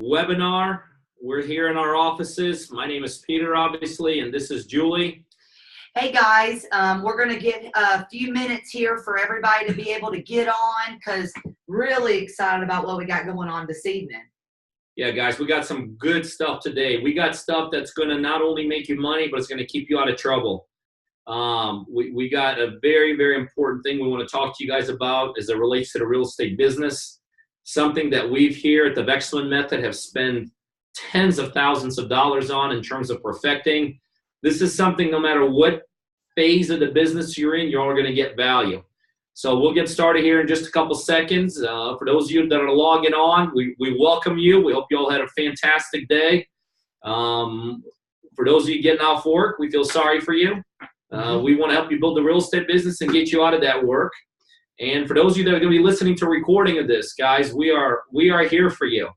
webinar. We're here in our offices. My name is Peter, obviously, and this is Julie. Hey guys, we're going to get a few minutes here for everybody to be able to get on because really excited about what we got going on this evening. Yeah, guys, we got some good stuff today. We got stuff that's going to not only make you money, but it's going to keep you out of trouble. We got a very, very important thing we want to talk to you guys about as it relates to the real estate business. Something that we've here at the Vekselman method have spent tens of thousands of dollars on in terms of perfecting. This is something no matter what phase of the business you're in, you're all going to get value. So we'll get started here in just a couple seconds. For those of you that are logging on, we welcome you. We hope you all had a fantastic day. For those of you getting off work, we feel sorry for you. We want to help you build the real estate business and get you out of that work. And for those of you that are going to be listening to a recording of this, guys, we are here for you.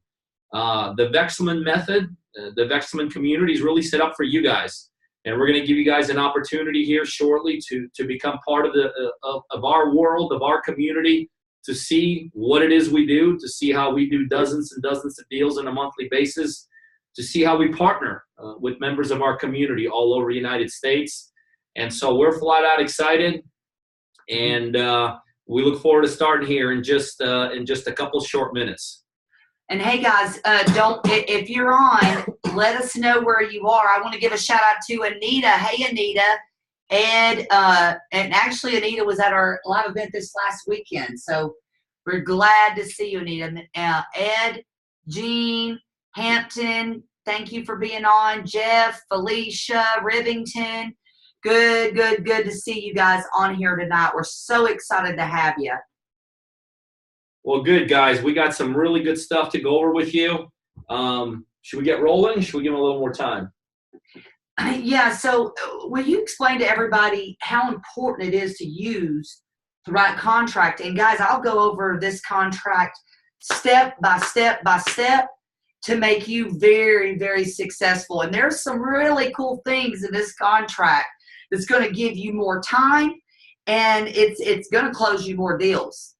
The Vekselman method, the Vekselman community is really set up for you guys. And we're going to give you guys an opportunity here shortly to become part of our world, of our community, to see what it is we do, to see how we do dozens and dozens of deals on a monthly basis, to see how we partner with members of our community all over the United States. And so we're flat out excited, and we look forward to starting here in just a couple short minutes. And hey guys, if you're on, let us know where you are. I want to give a shout out to Anita. Hey Anita, and actually Anita was at our live event this last weekend, so we're glad to see you, Anita. Ed, Jean, Hampton, thank you for being on. Jeff, Felicia, Rivington, good to see you guys on here tonight. We're so excited to have you. Well, good, guys. We got some really good stuff to go over with you. Should we get rolling? Should we give them a little more time? Yeah, so will you explain to everybody how important it is to use the right contract? And, guys, I'll go over this contract step by step by step to make you very, very successful. And there's some really cool things in this contract that's going to give you more time, and it's going to close you more deals.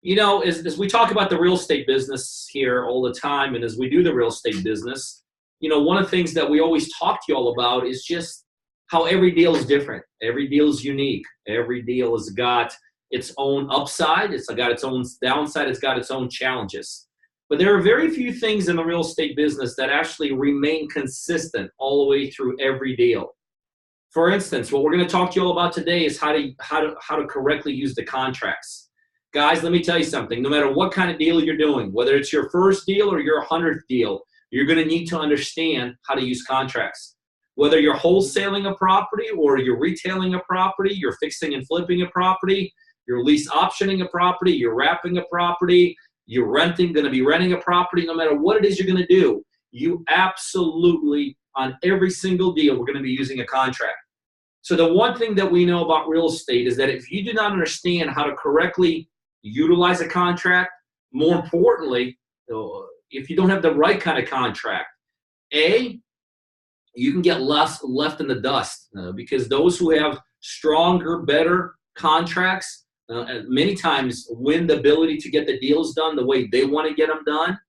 You know, as we talk about the real estate business here all the time, and as we do the real estate business, you know, one of the things that we always talk to you all about is just how every deal is different. Every deal is unique. Every deal has got its own upside. It's got its own downside. It's got its own challenges. But there are very few things in the real estate business that actually remain consistent all the way through every deal. For instance, what we're going to talk to you all about today is how to correctly use the contracts. Guys, let me tell you something. No matter what kind of deal you're doing, whether it's your first deal or your 100th deal, you're going to need to understand how to use contracts. Whether you're wholesaling a property or you're retailing a property, you're fixing and flipping a property, you're lease optioning a property, you're wrapping a property, you're going to be renting a property, no matter what it is you're going to do, you absolutely, on every single deal, we're going to be using a contract. So the one thing that we know about real estate is that if you do not understand how to correctly utilize a contract, more importantly, if you don't have the right kind of contract, you can get left in the dust because those who have stronger, better contracts many times win the ability to get the deals done the way they want to get them done.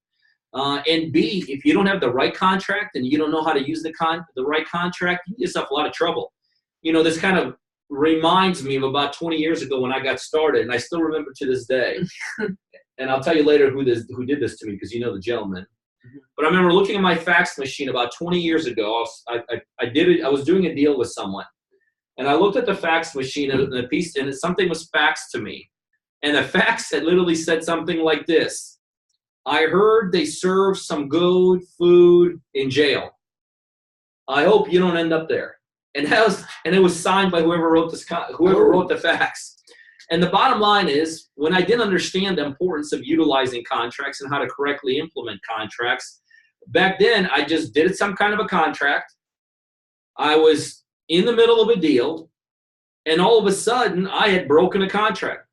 And B, if you don't have the right contract and you don't know how to use the right contract, you get yourself a lot of trouble. You know, this kind of reminds me of about 20 years ago when I got started, and I still remember to this day. And I'll tell you later who did this to me because you know the gentleman. But I remember looking at my fax machine about 20 years ago. I was doing a deal with someone, and I looked at the fax machine and something was faxed to me, and the fax had literally said something like this: "I heard they serve some good food in jail. I hope you don't end up there." And it was signed by whoever wrote the fax. And the bottom line is, when I didn't understand the importance of utilizing contracts and how to correctly implement contracts, back then I just did some kind of a contract. I was in the middle of a deal, and all of a sudden I had broken a contract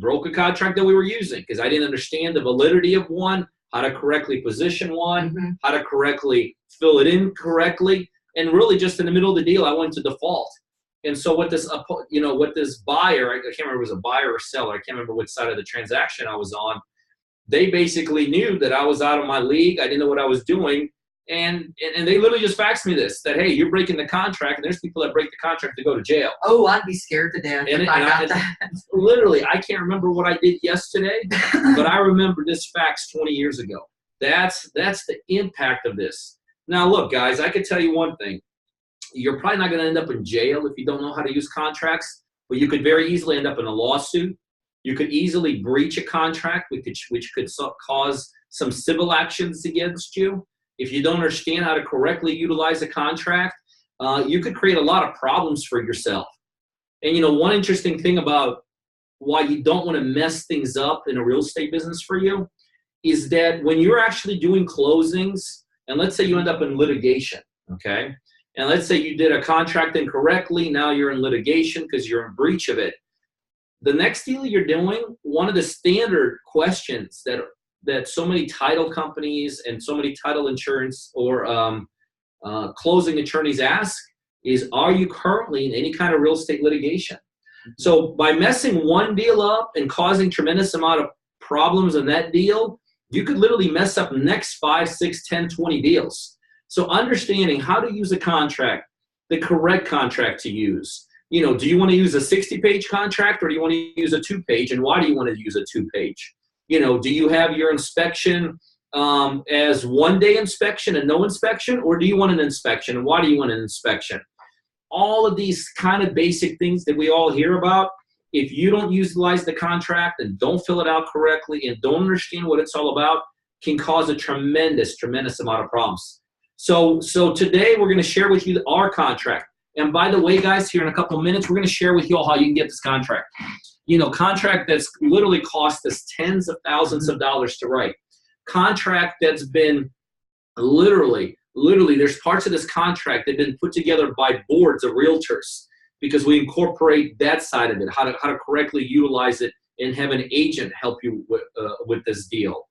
that we were using because I didn't understand the validity of one, how to correctly position one, how to correctly fill it in correctly. And really, just in the middle of the deal, I went to default. And so what this buyer, I can't remember if it was a buyer or seller, I can't remember which side of the transaction I was on, they basically knew that I was out of my league. I didn't know what I was doing. And they literally just faxed me this, that, hey, you're breaking the contract, and there's people that break the contract to go to jail. Oh, I'd be scared to death if I got that. Literally, I can't remember what I did yesterday, but I remember this fax 20 years ago. That's the impact of this. Now, look, guys, I could tell you one thing. You're probably not going to end up in jail if you don't know how to use contracts, but you could very easily end up in a lawsuit. You could easily breach a contract, which could cause some civil actions against you. If you don't understand how to correctly utilize a contract, you could create a lot of problems for yourself. And, one interesting thing about why you don't want to mess things up in a real estate business for you is that when you're actually doing closings, and let's say you end up in litigation, okay? And let's say you did a contract incorrectly, now you're in litigation because you're in breach of it. The next deal you're doing, one of the standard questions that so many title companies and so many title insurance or closing attorneys ask is, are you currently in any kind of real estate litigation? So by messing one deal up and causing tremendous amount of problems in that deal, you could literally mess up the next 5, 6, 10, 20 deals. So understanding how to use a contract, the correct contract to use. Do you want to use a 60-page contract, or do you want to use a 2-page? And why do you want to use a 2-page? Do you have your inspection as one-day inspection and no inspection, or do you want an inspection? And why do you want an inspection? All of these kind of basic things that we all hear about, if you don't utilize the contract and don't fill it out correctly and don't understand what it's all about, can cause a tremendous amount of problems. So today we're going to share with you our contract. And by the way, guys, here in a couple of minutes, we're going to share with you all how you can get this contract. Contract that's literally cost us tens of thousands of dollars to write. Contract that's been literally, there's parts of this contract that have been put together by boards of realtors because we incorporate that side of it, how to correctly utilize it and have an agent help you with this deal.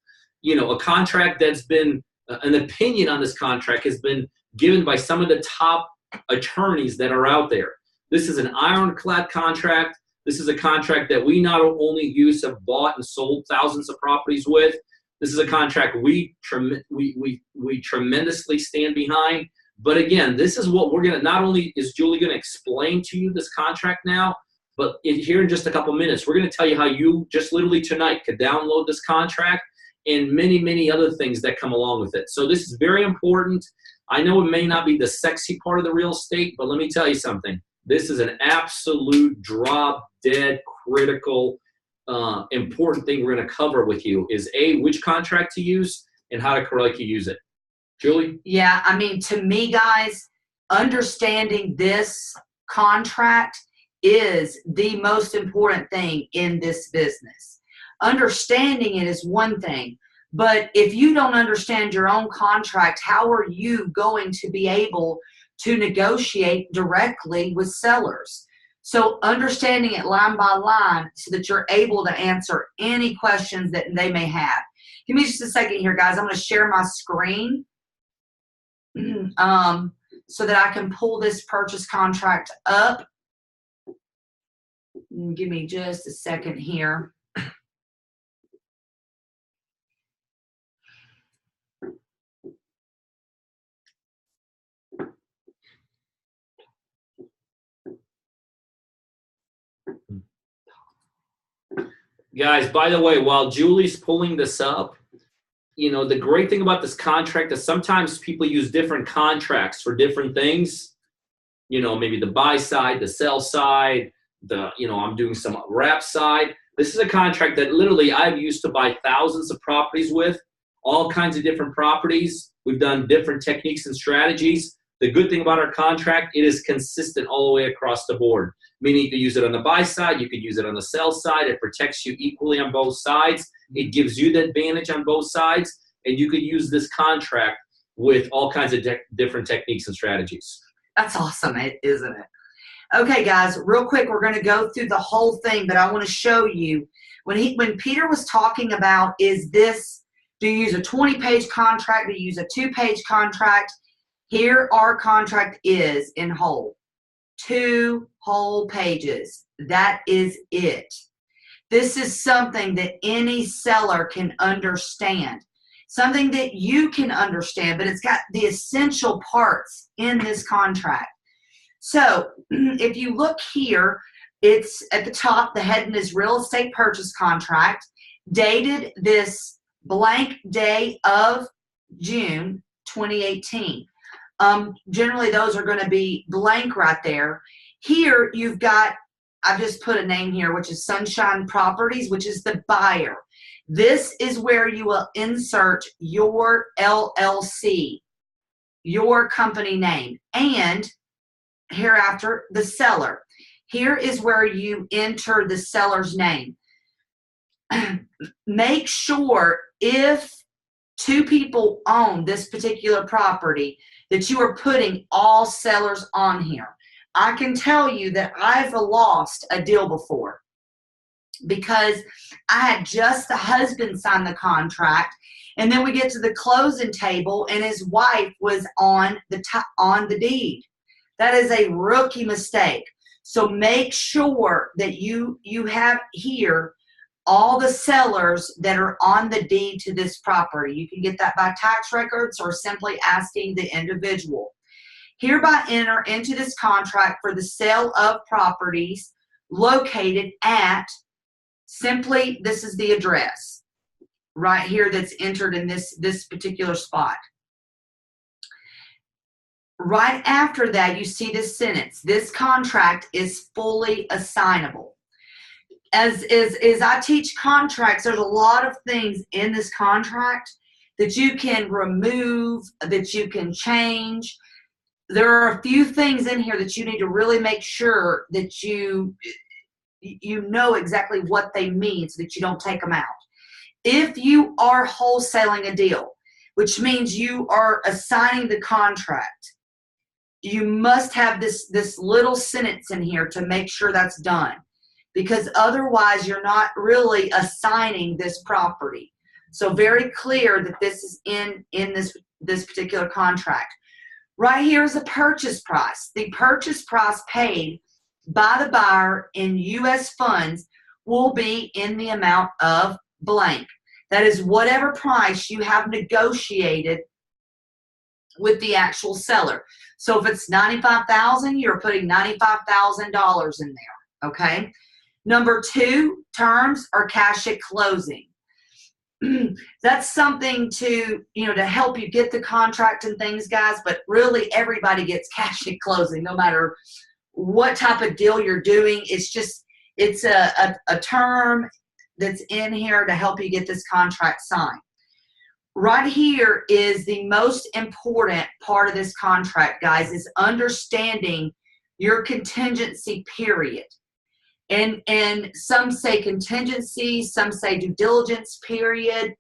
A contract that's been, an opinion on this contract has been given by some of the top attorneys that are out there. This is an ironclad contract. This is a contract that we not only have bought and sold thousands of properties with. This is a contract we tremendously stand behind. But again, this is what we're going to, not only is Julie going to explain to you this contract now, but here in just a couple minutes, we're going to tell you how you just literally tonight could download this contract and many, many other things that come along with it. So this is very important. I know it may not be the sexy part of the real estate, but let me tell you something. This is an absolute drop-dead critical important thing we're going to cover with you is which contract to use and how to correctly use it. Julie? Yeah, to me, guys, understanding this contract is the most important thing in this business. Understanding it is one thing, but if you don't understand your own contract, how are you going to be able to negotiate directly with sellers? So understanding it line by line so that you're able to answer any questions that they may have. Give me just a second here, guys. I'm going to share my screen so that I can pull this purchase contract up. Give me just a second here. Guys, by the way, while Julie's pulling this up, the great thing about this contract is sometimes people use different contracts for different things. Maybe the buy side, the sell side, I'm doing some wrap side. This is a contract that literally I've used to buy thousands of properties with, all kinds of different properties. We've done different techniques and strategies. The good thing about our contract, it is consistent all the way across the board. Meaning you can use it on the buy side, you can use it on the sell side. It protects you equally on both sides. It gives you the advantage on both sides. And you could use this contract with all kinds of different techniques and strategies. That's awesome, isn't it? Okay, guys, real quick, we're going to go through the whole thing, but I want to show you. When Peter was talking about, do you use a 20-page contract? Do you use a 2-page contract? Here our contract is in whole. 2 whole pages. That is it. This is something that any seller can understand, something that you can understand, but it's got the essential parts in this contract. So if you look here, it's at the top, the heading is real estate purchase contract, dated this blank day of June 2018. Generally, those are going to be blank right there. Here, you've got, I've just put a name here, which is Sunshine Properties, which is the buyer. This is where you will insert your LLC, your company name, and hereafter the seller. Here is where you enter the seller's name. Make sure if two people own this particular property that you are putting all sellers on here. I can tell you that I've lost a deal before because I had just the husband sign the contract, and then we get to the closing table and his wife was on the deed. That is a rookie mistake. So make sure that you have here all the sellers that are on the deed to this property. You can get that by tax records or simply asking the individual. Hereby enter into this contract for the sale of properties located at, simply, this is the address right here that's entered in this particular spot. Right after that, you see this sentence, this contract is fully assignable. As I teach contracts, there's a lot of things in this contract that you can remove, that you can change. There are a few things in here that you need to really make sure that you know exactly what they mean so that you don't take them out. If you are wholesaling a deal, which means you are assigning the contract, you must have this little sentence in here to make sure that's done, because otherwise you're not really assigning this property. So very clear that this is in this particular contract. Right here is a purchase price. The purchase price paid by the buyer in U.S. funds will be in the amount of blank. That is whatever price you have negotiated with the actual seller. So if it's $95,000, you're putting $95,000 in there, okay? Number two, terms are cash at closing. That's something to help you get the contract and things, guys, but really everybody gets cash at closing, no matter what type of deal you're doing. It's a term that's in here to help you get this contract signed. Right here is the most important part of this contract, guys, is understanding your contingency period. And some say contingency, some say due diligence period.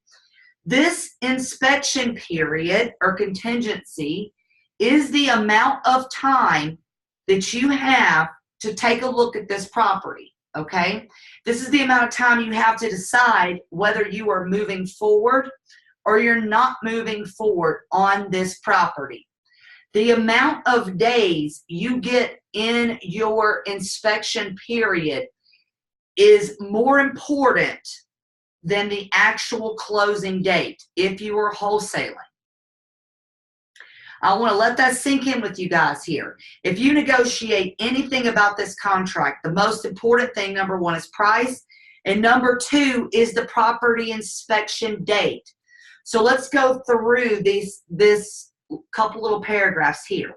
This inspection period or contingency is the amount of time that you have to take a look at this property, okay? This is the amount of time you have to decide whether you are moving forward or you're not moving forward on this property. The amount of days you get in your inspection period is more important than the actual closing date if you are wholesaling. I want to let that sink in with you guys here. If you negotiate anything about this contract, the most important thing, number one, is price, and number two is the property inspection date. So let's go through this couple little paragraphs here.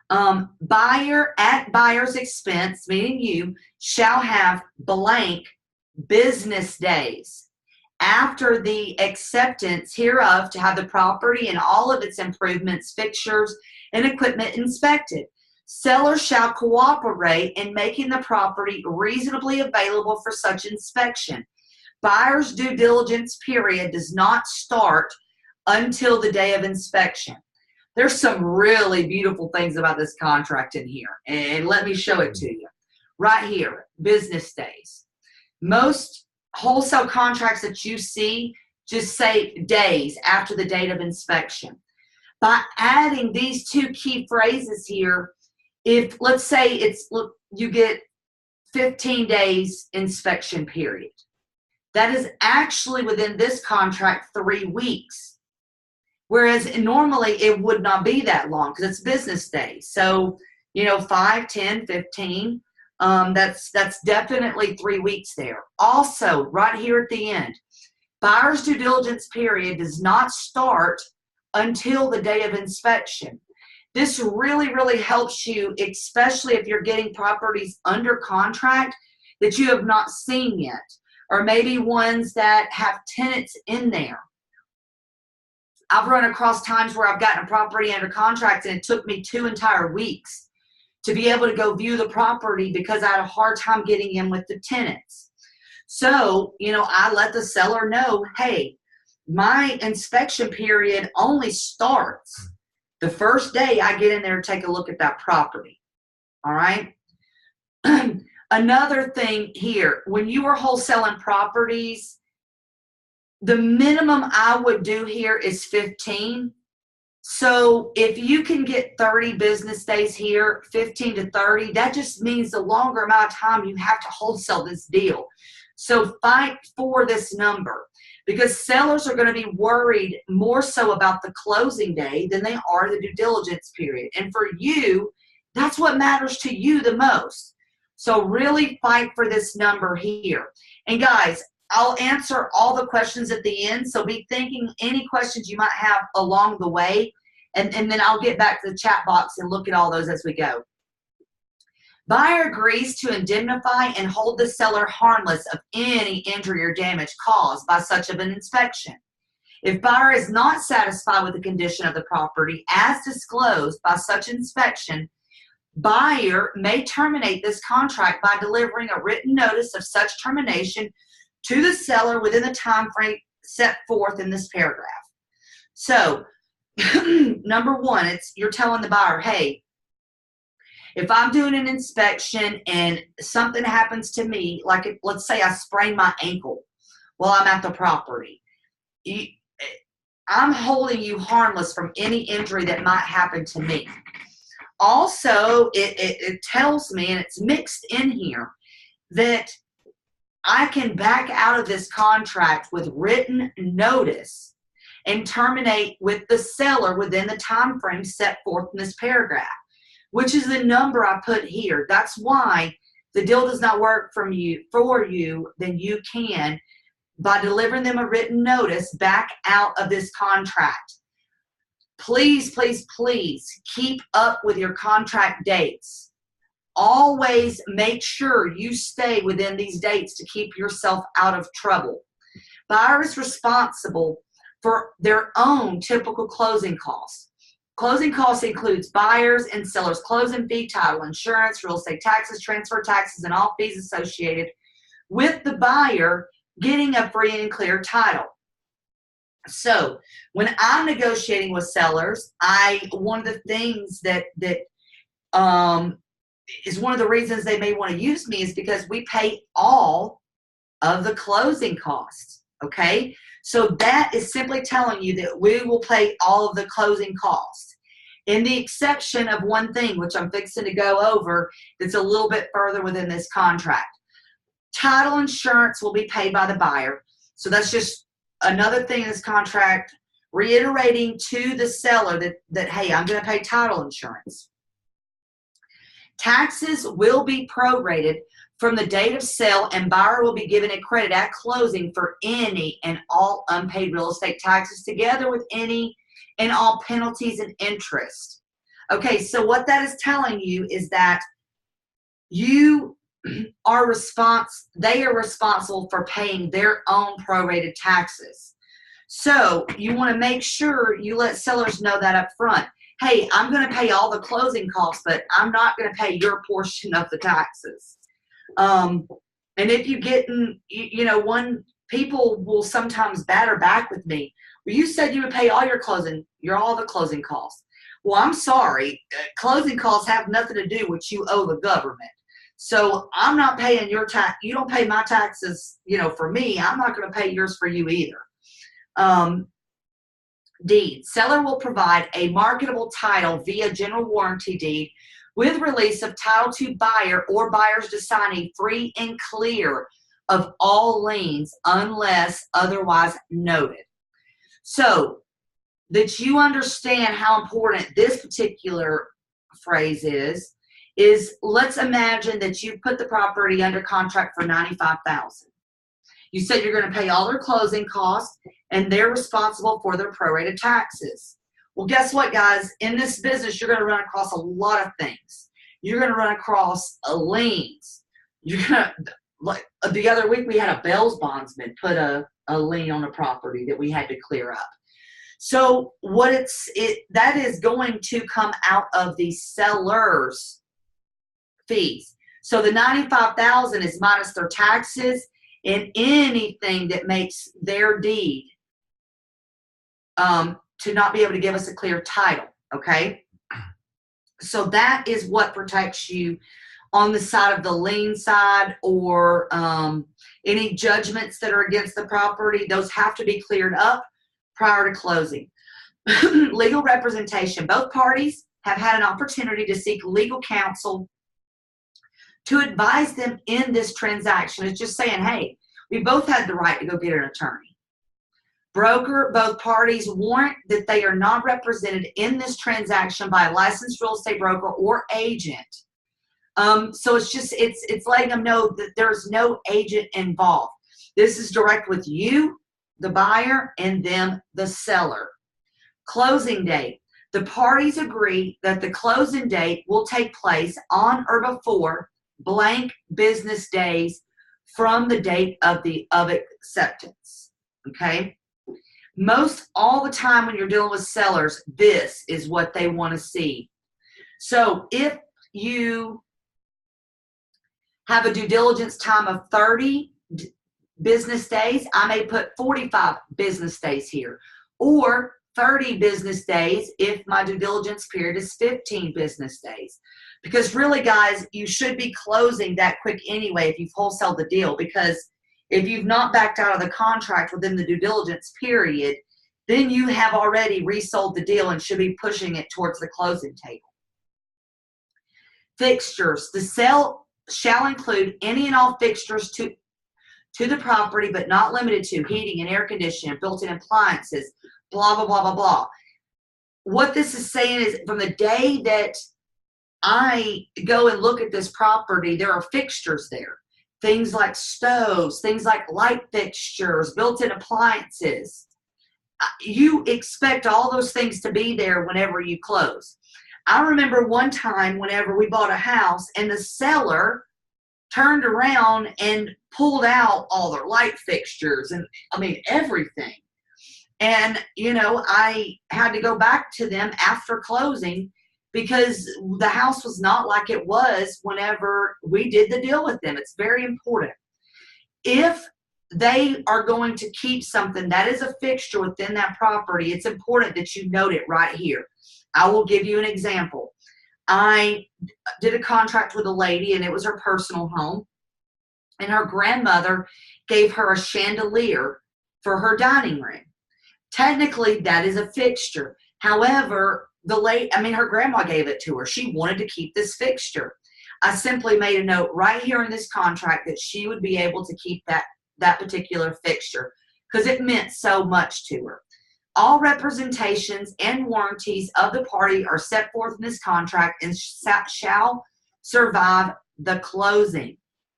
Buyer at buyer's expense, meaning you, shall have blank business days after the acceptance hereof to have the property and all of its improvements, fixtures, and equipment inspected. Seller shall cooperate in making the property reasonably available for such inspection. Buyer's due diligence period does not start until the day of inspection. There's some really beautiful things about this contract in here, and let me show it to you. Right here, business days. Most wholesale contracts that you see just say days after the date of inspection. By adding these two key phrases here, if let's say you get 15 days inspection period. That is actually within this contract 3 weeks. Whereas normally it would not be that long because it's business days. So, 5, 10, 15, that's definitely 3 weeks there. Also, right here at the end, buyer's due diligence period does not start until the day of inspection. This really, really helps you, especially if you're getting properties under contract that you have not seen yet, or maybe ones that have tenants in there. I've run across times where I've gotten a property under contract and it took me 2 entire weeks to be able to go view the property because I had a hard time getting in with the tenants. So, I let the seller know, hey, my inspection period only starts the first day I get in there to take a look at that property. All right. Another thing here, when you are wholesaling properties, the minimum I would do here is 15. So if you can get 30 business days here, 15 to 30, that just means the longer amount of time you have to wholesale this deal. So fight for this number, because sellers are going to be worried more so about the closing day than they are the due diligence period. And for you, that's what matters to you the most. So really fight for this number here. And guys, I'll answer all the questions at the end, so be thinking any questions you might have along the way, and then I'll get back to the chat box and look at all those as we go. Buyer agrees to indemnify and hold the seller harmless of any injury or damage caused by such of an inspection. If buyer is not satisfied with the condition of the property as disclosed by such inspection, buyer may terminate this contract by delivering a written notice of such termination to the seller within the time frame set forth in this paragraph. So, number one, you're telling the buyer, hey, if I'm doing an inspection and something happens to me, like let's say I sprain my ankle while I'm at the property, I'm holding you harmless from any injury that might happen to me. Also, it tells me, and it's mixed in here, that I can back out of this contract with written notice and terminate with the seller within the time frame set forth in this paragraph, which is the number I put here. That's why the deal does not work for you, then you can, by delivering them a written notice, back out of this contract. Please, please, please keep up with your contract dates. Always make sure you stay within these dates to keep yourself out of trouble. Buyer is responsible for their own typical closing costs. Closing costs includes buyers and sellers' closing fee, title insurance, real estate taxes, transfer taxes, and all fees associated with the buyer getting a free and clear title. So when I'm negotiating with sellers, one of the things that is one of the reasons they may want to use me is because we pay all of the closing costs, okay? So that is simply telling you that we will pay all of the closing costs. In the exception of one thing, which I'm fixing to go over, that's a little bit further within this contract. Title insurance will be paid by the buyer. So that's just another thing in this contract, reiterating to the seller that hey, I'm going to pay title insurance. Taxes will be prorated from the date of sale, and buyer will be given a credit at closing for any and all unpaid real estate taxes, together with any and all penalties and interest. Okay, so what that is telling you is that they are responsible for paying their own prorated taxes. So you want to make sure you let sellers know that up front. Hey, I'm going to pay all the closing costs, but I'm not going to pay your portion of the taxes. And if you get people will sometimes batter back with me. Well, you said you would pay all all the closing costs. Well, I'm sorry. Closing costs have nothing to do with what you owe the government. So I'm not paying your tax. You don't pay my taxes, for me. I'm not going to pay yours for you either. Deed. Seller will provide a marketable title via general warranty deed with release of title to buyer or buyer's assignee free and clear of all liens unless otherwise noted. So that you understand how important this particular phrase is let's imagine that you put the property under contract for $95,000. You said you're going to pay all their closing costs and they're responsible for their prorated taxes. Well, guess what, guys? In this business, you're going to run across a lot of things. You're going to run across liens. You're going to, like the other week, we had a Bell's bondsman put a lien on a property that we had to clear up. So that is going to come out of the seller's fees. So the $95,000 is minus their taxes and anything that makes their deed to not be able to give us a clear title, okay? So that is what protects you on the side of the lien side, or any judgments that are against the property. Those have to be cleared up prior to closing. Legal representation. Both parties have had an opportunity to seek legal counsel to advise them in this transaction. It's just saying, hey, we both had the right to go get an attorney. Broker, both parties warrant that they are not represented in this transaction by a licensed real estate broker or agent. So it's letting them know that there's no agent involved. This is direct with you, the buyer, and them, the seller. Closing date. The parties agree that the closing date will take place on or before blank business days from the date of acceptance. Okay? Most all the time when you're dealing with sellers, this is what they want to see. So if you have a due diligence time of 30 business days, I may put 45 business days here, or 30 business days if my due diligence period is 15 business days. Because really, guys, you should be closing that quick anyway if you've wholesaled the deal, because if you've not backed out of the contract within the due diligence period, then you have already resold the deal and should be pushing it towards the closing table. Fixtures. The sale shall include any and all fixtures to the property, but not limited to heating and air conditioning, built-in appliances, blah, blah, blah, blah, blah. What this is saying is from the day that I go and look at this property, there are fixtures there. Things like stoves, things like light fixtures, built-in appliances. You expect all those things to be there whenever you close. I remember one time whenever we bought a house and the seller turned around and pulled out all their light fixtures and, I mean, everything. And, you know, I had to go back to them after closing because the house was not like it was whenever we did the deal with them. It's very important. If they are going to keep something that is a fixture within that property, it's important that you note it right here. I will give you an example. I did a contract with a lady, and it was her personal home, and her grandmother gave her a chandelier for her dining room. Technically, that is a fixture. However, her grandma gave it to her. She wanted to keep this fixture. I simply made a note right here in this contract that she would be able to keep that particular fixture because it meant so much to her. All representations and warranties of the party are set forth in this contract and shall survive the closing.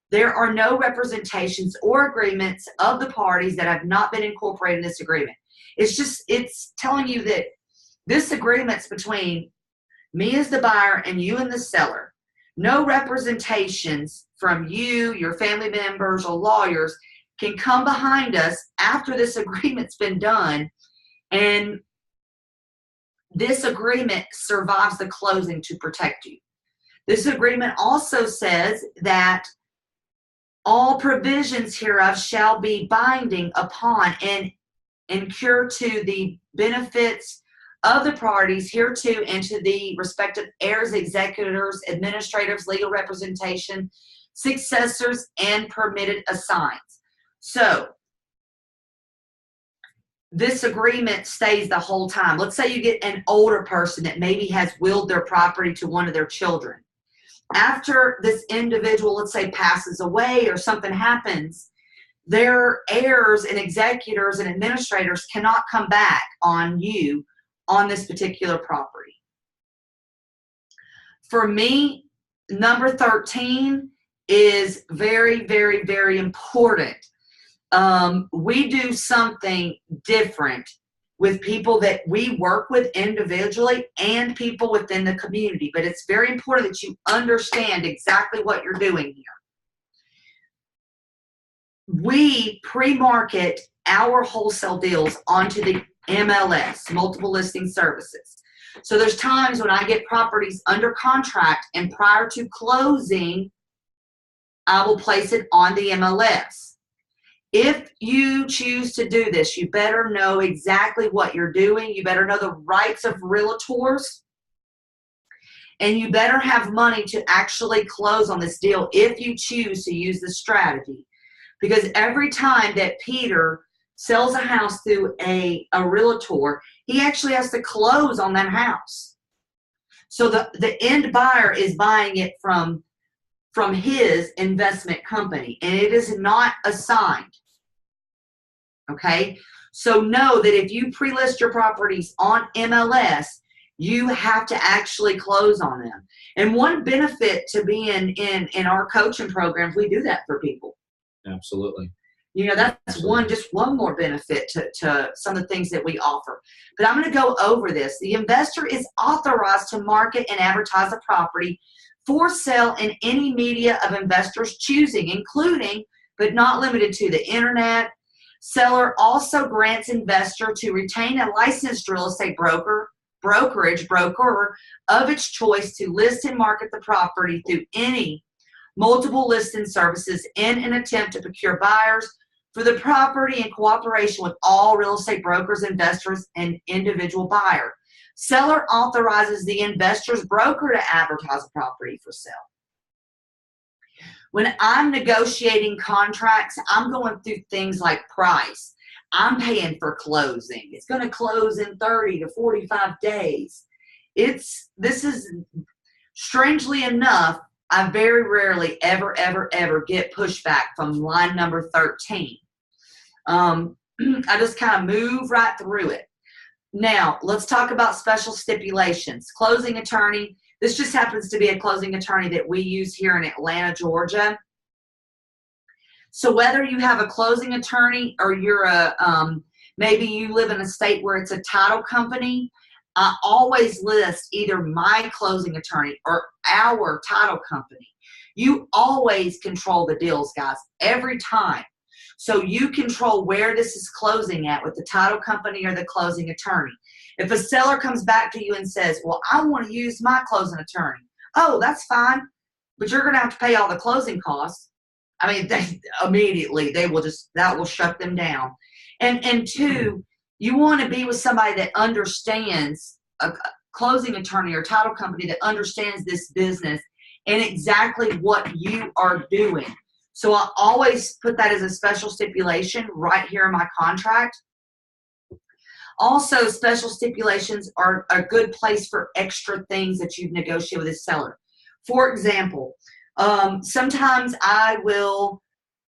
There are no representations or agreements of the parties that have not been incorporated in this agreement. It's telling you that this agreement's between me as the buyer and you and the seller. No representations from you, your family members, or lawyers can come behind us after this agreement's been done, and this agreement survives the closing to protect you. This agreement also says that all provisions hereof shall be binding upon and incur to the benefits of the parties hereto and to the respective heirs, executors, administrators, legal representation, successors, and permitted assigns. So this agreement stays the whole time. Let's say you get an older person that maybe has willed their property to one of their children. after this individual, let's say, passes away or something happens, their heirs and executors and administrators cannot come back on you on this particular property. For me, number 13 is very, very, very important. We do something different with people that we work with individually and people within the community, but it's very important that you understand exactly what you're doing here. We pre-market our wholesale deals onto the MLS, multiple listing services. So there's times when I get properties under contract, and prior to closing, I will place it on the MLS. If you choose to do this, you better know exactly what you're doing. You better know the rights of realtors, and you better have money to actually close on this deal if you choose to use this strategy. Because every time that Peter sells a house through a realtor, he actually has to close on that house. So the end buyer is buying it from his investment company, and it is not assigned. Okay? So know that if you pre-list your properties on MLS, you have to actually close on them. And one benefit to being in our coaching programs, we do that for people. Absolutely. You know, that's just one more benefit to some of the things that we offer. But I'm going to go over this. The investor is authorized to market and advertise a property for sale in any media of investors' choosing, including but not limited to the internet. Seller also grants investor to retain a licensed real estate broker of its choice to list and market the property through any multiple listing services in an attempt to procure buyers for the property in cooperation with all real estate brokers, investors, and individual buyer. Seller authorizes the investor's broker to advertise a property for sale. When I'm negotiating contracts, I'm going through things like price. I'm paying for closing. It's going to close in 30 to 45 days. This is, strangely enough, I very rarely ever get pushback from line number 13. I just kind of move right through it. Now, let's talk about special stipulations. Closing attorney. This just happens to be a closing attorney that we use here in Atlanta, Georgia. So whether you have a closing attorney or you're maybe you live in a state where it's a title company, I always list either my closing attorney or our title company. You always control the deals, guys, every time. So you control where this is closing at with the title company or the closing attorney. If a seller comes back to you and says, well, I want to use my closing attorney. Oh, that's fine, but you're going to have to pay all the closing costs. I mean, immediately that will shut them down. And two, you want to be with somebody that understands, a closing attorney or title company that understands this business and exactly what you are doing. So I always put that as a special stipulation right here in my contract. Also, special stipulations are a good place for extra things that you've negotiated with a seller. For example, sometimes I will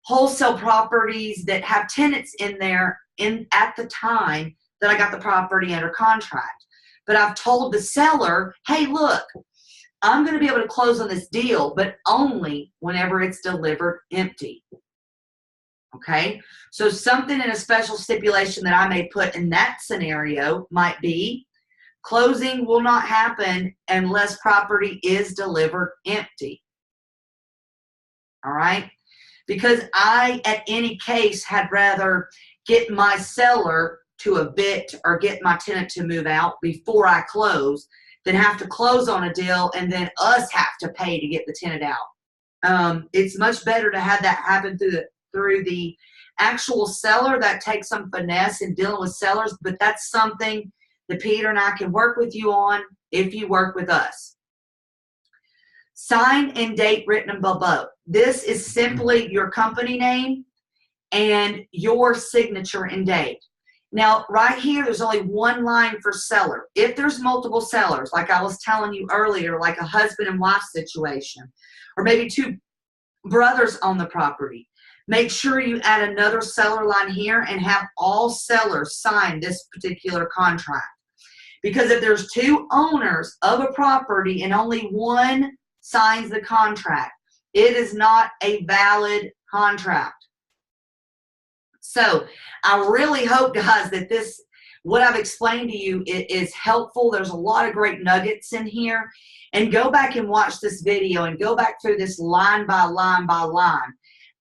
wholesale properties that have tenants in there at the time that I got the property under contract. But I've told the seller, hey, look, I'm going to be able to close on this deal, but only whenever it's delivered empty. Okay? So something in a special stipulation that I may put in that scenario might be closing will not happen unless property is delivered empty. All right? Because I, at any case, had rather get my seller to evict or get my tenant to move out before I close than have to close on a deal and then us have to pay to get the tenant out. It's much better to have that happen through the actual seller. That takes some finesse in dealing with sellers, but that's something that Peter and I can work with you on if you work with us. Sign and date written above. This is simply your company name and your signature and date. Now, right here, there's only one line for seller. If there's multiple sellers, like I was telling you earlier, like a husband and wife situation, or maybe two brothers on the property, make sure you add another seller line here and have all sellers sign this particular contract. Because if there's two owners of a property and only one signs the contract, it is not a valid contract. So I really hope, guys, that what I've explained to you is helpful. There's a lot of great nuggets in here. And go back and watch this video and go back through this line by line by line.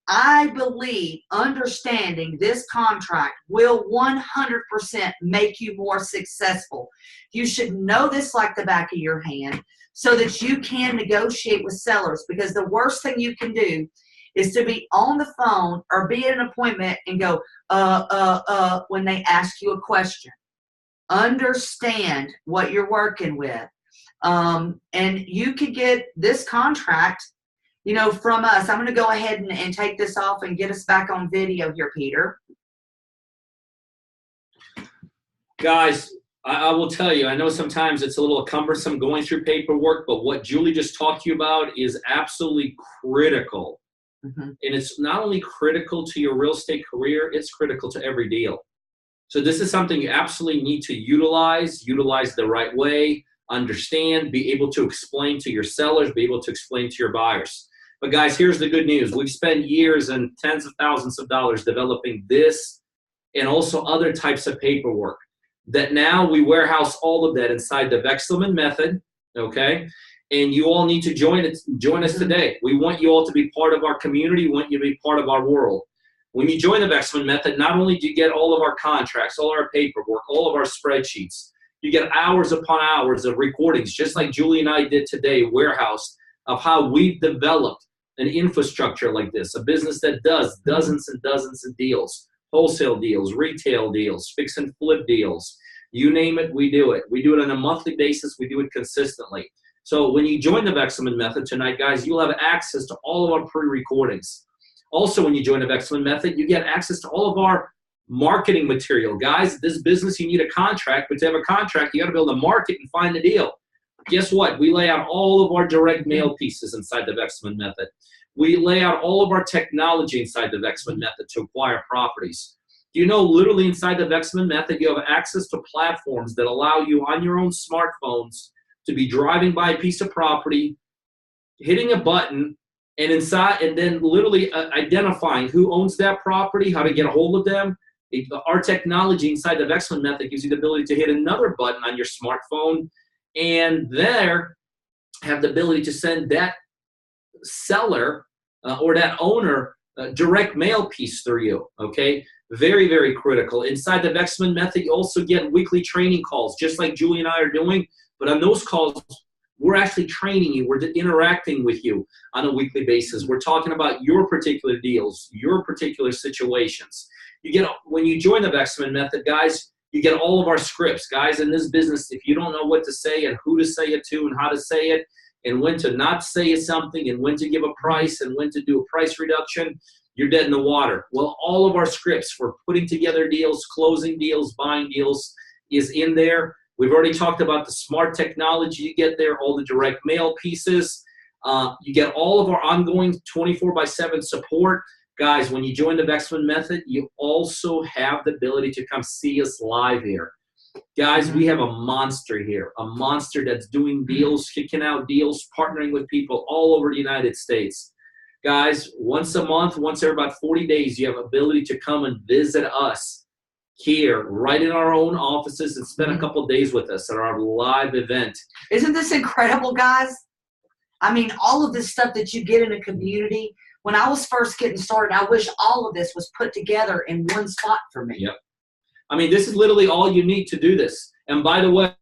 I believe understanding this contract will 100% make you more successful. You should know this like the back of your hand so that you can negotiate with sellers, because the worst thing you can do is to be on the phone or be at an appointment and go, when they ask you a question. Understand what you're working with. And you could get this contract, from us. I'm going to go ahead and take this off and get us back on video here, Peter. Guys, I will tell you, I know sometimes it's a little cumbersome going through paperwork, but what Julie just talked to you about is absolutely critical. Mm-hmm. And it's not only critical to your real estate career, it's critical to every deal. So this is something you absolutely need to utilize the right way, understand, be able to explain to your sellers, be able to explain to your buyers. But guys, here's the good news. We've spent years and tens of thousands of dollars developing this and also other types of paperwork that now we warehouse all of that inside the Vekselman method, okay? And you all need to join us today. We want you all to be part of our community. We want you to be part of our world. When you join the Vekselman method, not only do you get all of our contracts, all our paperwork, all of our spreadsheets, you get hours upon hours of recordings, just like Julie and I did today, warehoused, of how we've developed an infrastructure like this, a business that does dozens and dozens of deals, wholesale deals, retail deals, fix and flip deals. You name it, we do it. We do it on a monthly basis. We do it consistently. So when you join the Vekselman method tonight, guys, you'll have access to all of our pre-recordings. Also, when you join the Vekselman method, you get access to all of our marketing material. Guys, this business, you need a contract, but to have a contract, you got to be able to market and find the deal. Guess what? We lay out all of our direct mail pieces inside the Vekselman method. We lay out all of our technology inside the Vekselman method to acquire properties. Do you know, literally inside the Vekselman method, you have access to platforms that allow you on your own smartphones to be driving by a piece of property, hitting a button, and then literally identifying who owns that property, how to get a hold of them. Our technology inside the Vekselman method gives you the ability to hit another button on your smartphone and there have the ability to send that seller or that owner direct mail piece through you, okay? Very, very critical. Inside the Vekselman method, you also get weekly training calls, just like Julie and I are doing, but on those calls, we're actually training you. We're interacting with you on a weekly basis. We're talking about your particular deals, your particular situations. When you join the Vekselman method, guys, you get all of our scripts. Guys, in this business, if you don't know what to say and who to say it to and how to say it and when to not say something and when to give a price and when to do a price reduction, you're dead in the water. Well, all of our scripts for putting together deals, closing deals, buying deals is in there. We've already talked about the smart technology you get there, all the direct mail pieces. You get all of our ongoing 24/7 support. Guys, when you join the Vekselman method, you also have the ability to come see us live here. Guys, we have a monster here, a monster that's doing deals, kicking out deals, partnering with people all over the United States. Guys, once a month, once every about 40 days, you have ability to come and visit us here, right in our own offices, and spend a couple of days with us at our live event. Isn't this incredible, guys? I mean, all of this stuff that you get in a community. When I was first getting started, I wish all of this was put together in one spot for me. Yep. I mean, this is literally all you need to do this. And by the way,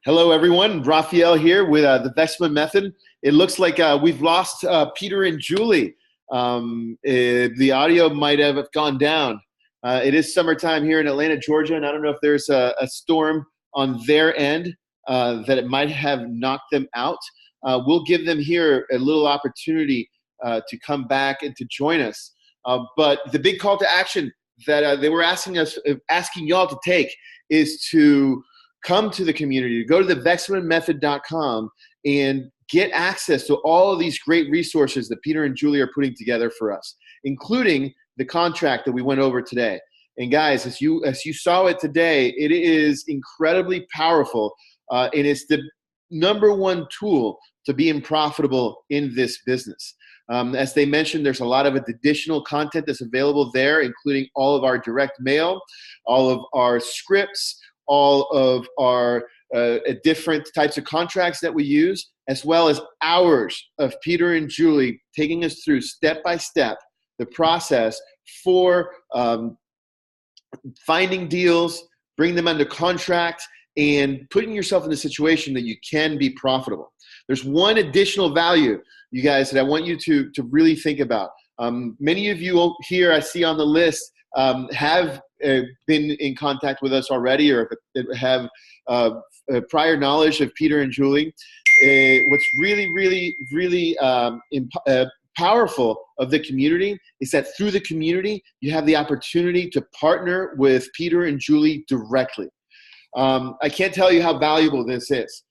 Hello, everyone. Raphael here with the Vekselman Method. It looks like we've lost Peter and Julie. The audio might have gone down. It is summertime here in Atlanta, Georgia, and I don't know if there's a storm on their end that it might have knocked them out. We'll give them here a little opportunity to come back and to join us. But the big call to action that they were asking y'all to take is to come to the community, to go to the vekselmanmethod.com and get access to all of these great resources that Peter and Julie are putting together for us, including the contract that we went over today. And guys, as you saw it today, it is incredibly powerful, and it's the #1 tool to being profitable in this business. As they mentioned, there's a lot of additional content that's available there, including all of our direct mail, all of our scripts, all of our different types of contracts that we use, as well as hours of Peter and Julie taking us through step by step the process for finding deals, bring them under contract, and putting yourself in a situation that you can be profitable. There's one additional value, you guys, that I want you to really think about. Many of you here I see on the list have been in contact with us already, or have prior knowledge of Peter and Julie. What's really powerful of the community is that through the community, you have the opportunity to partner with Peter and Julie directly. I can't tell you how valuable this is.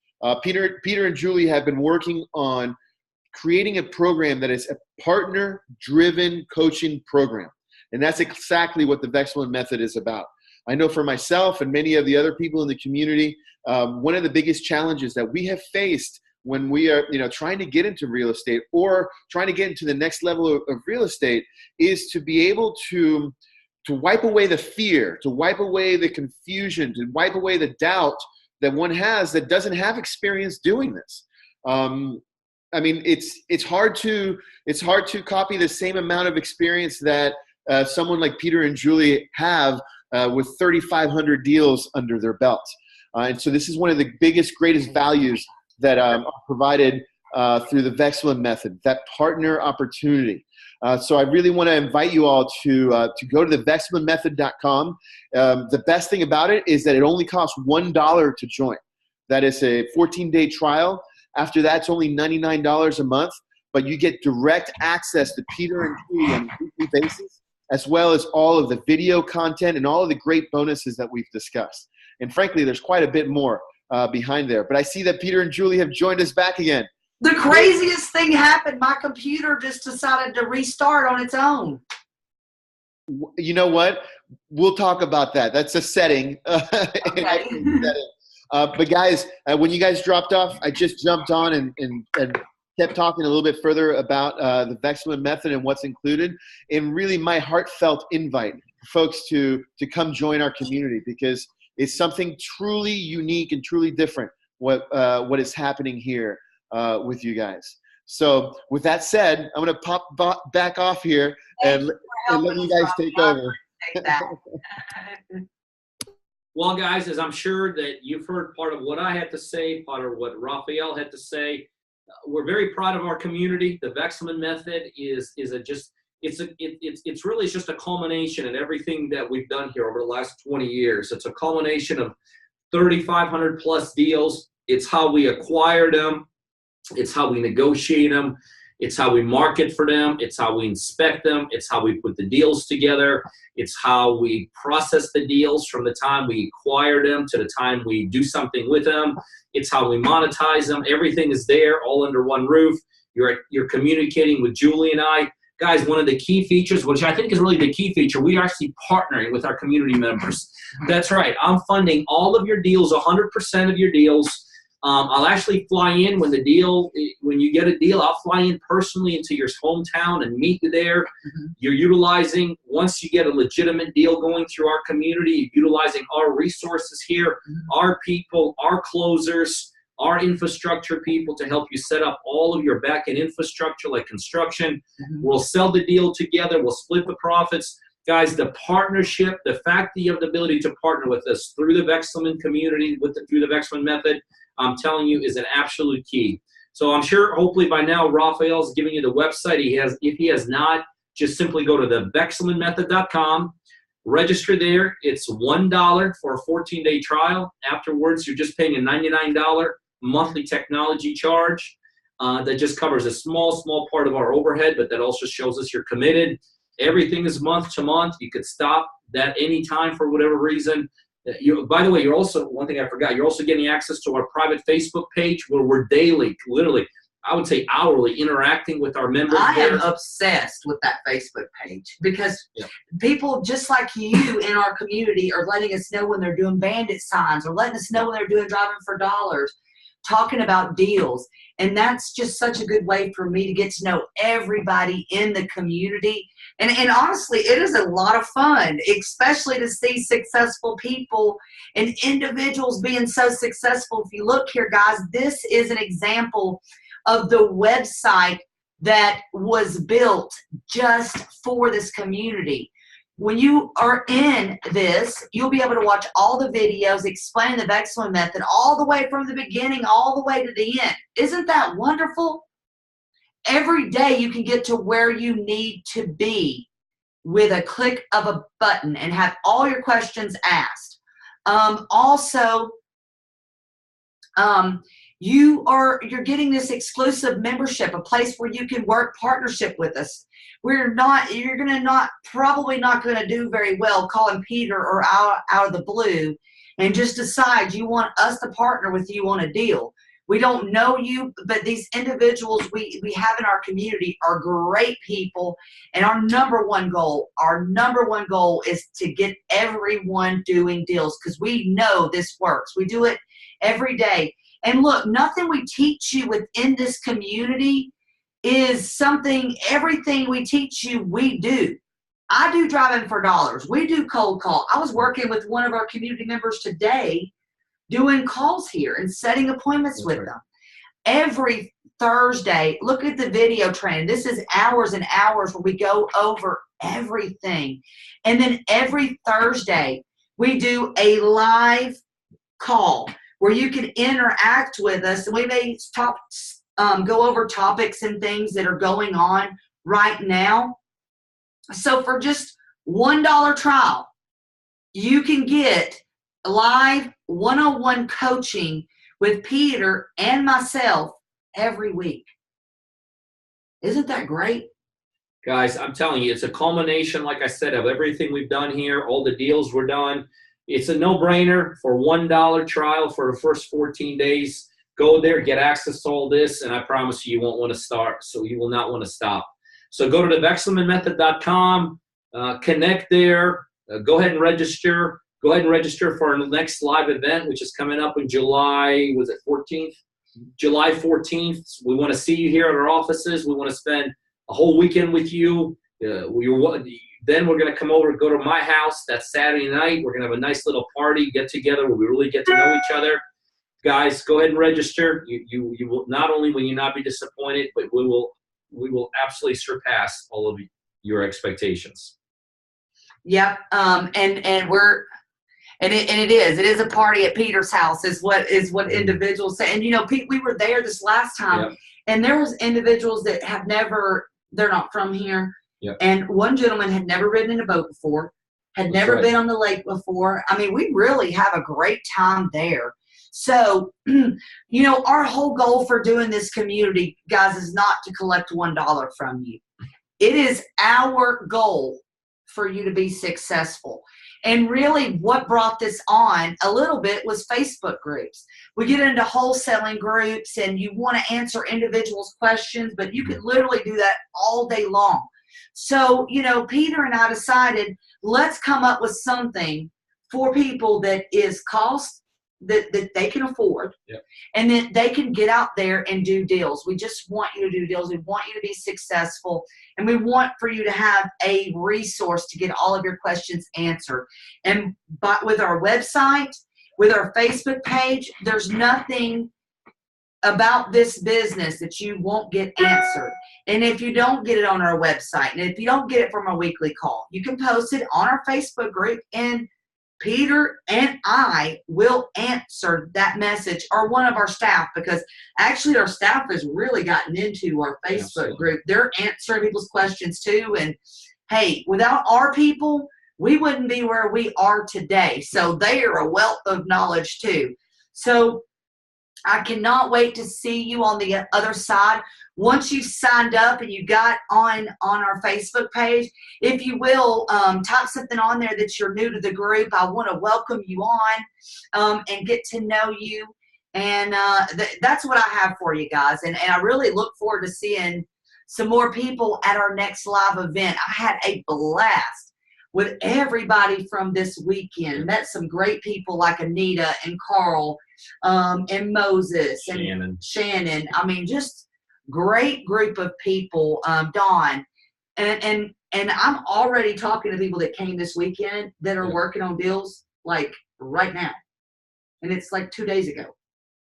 Peter and Julie have been working on creating a program that is a partner-driven coaching program. And that's exactly what the Vekselman Method is about. I know for myself and many of the other people in the community, one of the biggest challenges that we have faced when we are trying to get into real estate or trying to get into the next level of real estate is to be able to wipe away the fear, to wipe away the confusion, to wipe away the doubt that one has that doesn't have experience doing this. I mean, it's hard to copy the same amount of experience that someone like Peter and Julie have with 3,500 deals under their belt. And so this is one of the biggest, greatest values that are provided through the Vekselman Method, that partner opportunity. So I really want to invite you all to go to the vekselmanmethod.com. The best thing about it is that it only costs $1 to join. That is a 14-day trial. After that, it's only $99 a month, but you get direct access to Peter and Julie on a weekly basis, as well as all of the video content and all of the great bonuses that we've discussed. And frankly, there's quite a bit more behind there. But I see that Peter and Julie have joined us back again. The craziest thing happened. My computer just decided to restart on its own. You know what? We'll talk about that. That's a setting. Okay. But guys, when you guys dropped off, I just jumped on and kept talking a little bit further about the Vekselman Method and what's included, and really my heartfelt invite for folks to come join our community, because it's something truly unique and truly different what is happening here with you guys. So with that said, I'm going to pop back off here and let you guys take over. Well, guys, as I'm sure that you've heard part of what I had to say, part of what Raphael had to say, we're very proud of our community. The Vekselman Method is really just a culmination of everything that we've done here over the last 20 years. It's a culmination of 3,500 plus deals. It's how we acquire them. It's how we negotiate them. It's how we market for them. It's how we inspect them. It's how we put the deals together. It's how we process the deals from the time we acquire them to the time we do something with them. It's how we monetize them. Everything is there, all under one roof. You're communicating with Julie and I. Guys, one of the key features, which I think is really the key feature, we are actually partnering with our community members. That's right. I'm funding all of your deals, 100% of your deals. I'll actually fly in when you get a deal, I'll fly in personally into your hometown and meet you there. Mm-hmm. You're utilizing, once you get a legitimate deal going through our community, you're utilizing our resources here, our people, our closers, our infrastructure people to help you set up all of your back-end infrastructure like construction. Mm-hmm. We'll sell the deal together. We'll split the profits. Guys, the partnership, the fact that you have the ability to partner with us through the Vekselman community, through the Vekselman Method, I'm telling you, is an absolute key. So I'm sure, hopefully by now, Raphael's giving you the website. If he has not, just simply go to the Vekselmanmethod.com, register there. It's $1 for a 14-day trial. Afterwards, you're just paying a $99 monthly technology charge that just covers a small part of our overhead, but that also shows us you're committed. Everything is month to month. You could stop that anytime for whatever reason. By the way, you're also, one thing I forgot, you're also getting access to our private Facebook page where we're daily, literally, I would say hourly, interacting with our members. I am obsessed with that Facebook page because people just like you in our community are letting us know when they're doing bandit signs or letting us know when they're doing driving for dollars, talking about deals. And that's just such a good way for me to get to know everybody in the community. And honestly, it is a lot of fun, especially to see successful people and individuals being so successful. If you look here, guys, this is an example of the website that was built just for this community. When you are in this, you'll be able to watch all the videos explaining the Vekselman method all the way from the beginning all the way to the end. Isn't that wonderful? Every day you can get to where you need to be with a click of a button and have all your questions asked. You're getting this exclusive membership, a place where you can work partnership with us. You're probably not going to do very well calling Peter or out of the blue and just decide you want us to partner with you on a deal. We don't know you, but these individuals we have in our community are great people. And our number one goal is to get everyone doing deals because we know this works. We do it every day. And look, nothing we teach you within this community is everything we teach you, we do. I do driving for dollars. We do cold call. I was working with one of our community members today doing calls here and setting appointments with them. Every Thursday, look at the video training. This is hours and hours where we go over everything. And then every Thursday, we do a live call where you can interact with us. And we may go over topics and things that are going on right now. So for just $1 trial, you can get live one-on-one coaching with Peter and myself every week. Isn't that great? Guys, I'm telling you, it's a culmination, like I said, of everything we've done here, all the deals we're done. It's a no-brainer for $1 trial for the first 14 days. Go there, get access to all this, and I promise you, you won't want to start, so you will not want to stop. So go to the Vekselmanmethod.com, connect there, go ahead and register. Go ahead and register for our next live event, which is coming up in July, was it 14th? July 14th. We want to see you here at our offices. We want to spend a whole weekend with you. Then we're going to come over and go to my house that Saturday night. We're going to have a nice little party, get together where we really get to know each other. Guys, go ahead and register. You will not only will you not be disappointed, but we will absolutely surpass all of your expectations. Yep. It is a party at Peter's house is what individuals say. And Pete, we were there this last time, and there was individuals that they're not from here. Yep. And one gentleman had never ridden in a boat before, had never been on the lake before. I mean, we really have a great time there. So, our whole goal for doing this community, guys, is not to collect $1 from you. It is our goal for you to be successful. And really what brought this on a little bit was Facebook groups. We get into wholesaling groups and you want to answer individuals' questions, but you could literally do that all day long. So, Peter and I decided, let's come up with something for people that is cost that they can afford, and then they can get out there and do deals. We just want you to do deals. We want you to be successful, and we want for you to have a resource to get all of your questions answered. And with our website, with our Facebook page, there's nothing about this business that you won't get answered. And if you don't get it on our website, and if you don't get it from a weekly call, you can post it on our Facebook group, and Peter and I will answer that message, or one of our staff, because actually our staff has really gotten into our Facebook group. They're answering people's questions too. And hey, without our people, we wouldn't be where we are today. So they are a wealth of knowledge too. So I cannot wait to see you on the other side. Once you've signed up and you got on our Facebook page, if you will, type something on there that you're new to the group. I want to welcome you on and get to know you. And that's what I have for you guys. And I really look forward to seeing some more people at our next live event. I had a blast with everybody from this weekend. Met some great people like Anita and Carl and Moses and Shannon. I mean, just great group of people. Dawn. And I'm already talking to people that came this weekend that are working on deals like right now. And it's like 2 days ago.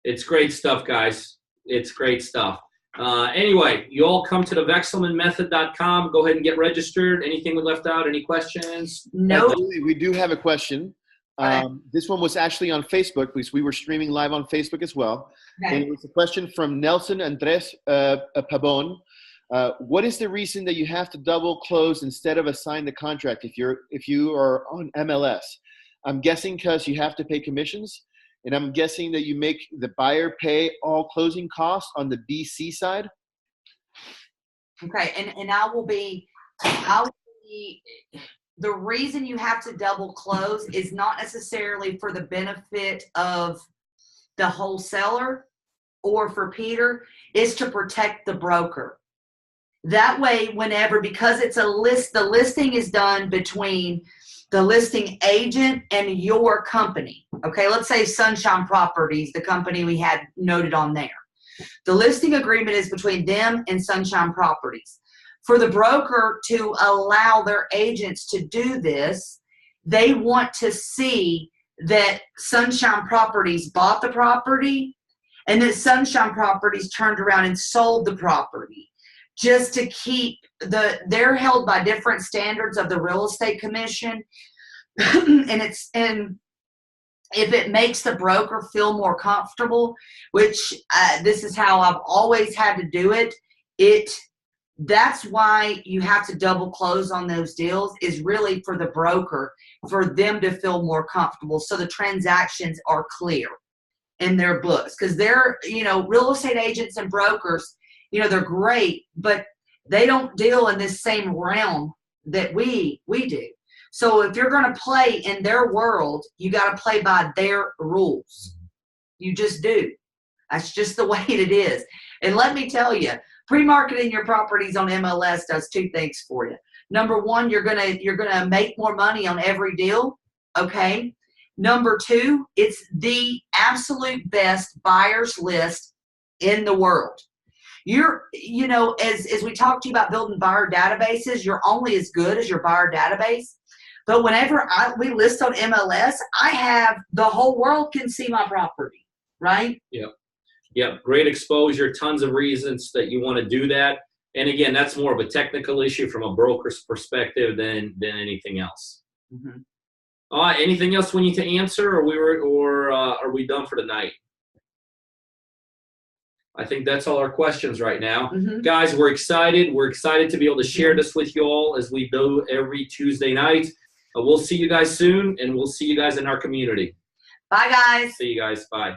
It's great stuff, guys. It's great stuff. Anyway, you all come to the Vekselmanmethod.com. Go ahead and get registered. Anything we left out? Any questions? No. We do have a question. This one was actually on Facebook because we were streaming live on Facebook as well. Okay. And it's a question from Nelson Andres Pabon. What is the reason that you have to double close instead of assign the contract if you are on MLS? I'm guessing because you have to pay commissions, and I'm guessing that you make the buyer pay all closing costs on the BC side. Okay, and I will be the reason you have to double close is not necessarily for the benefit of the wholesaler or for Peter, is to protect the broker. That way, because it's a list, the listing is done between the listing agent and your company. Okay, let's say Sunshine Properties, the company we had noted on there. The listing agreement is between them and Sunshine Properties. For the broker to allow their agents to do this, they want to see that Sunshine Properties bought the property and that Sunshine Properties turned around and sold the property, just to keep they're held by different standards of the real estate commission. and if it makes the broker feel more comfortable, which this is how I've always had to do it, that's why you have to double close on those deals, is really for the broker, for them to feel more comfortable, so the transactions are clear in their books. Because they're, real estate agents and brokers, they're great, but they don't deal in this same realm that we do. So if you're going to play in their world, you got to play by their rules. You just do. That's just the way it is. And let me tell you, pre-marketing your properties on MLS does two things for you. Number one, you're gonna make more money on every deal. Okay. Number two, it's the absolute best buyers list in the world. As we talked to you about building buyer databases, you're only as good as your buyer database. But whenever we list on MLS, the whole world can see my property, right? Yep. Great exposure. Tons of reasons that you want to do that. And again, that's more of a technical issue from a broker's perspective than anything else. Mm-hmm. All right. Anything else we need to answer, or are we done for tonight? I think that's all our questions right now. Mm-hmm. Guys, we're excited. We're excited to be able to share this with you all as we do every Tuesday night. We'll see you guys soon, and we'll see you guys in our community. Bye, guys. See you guys. Bye.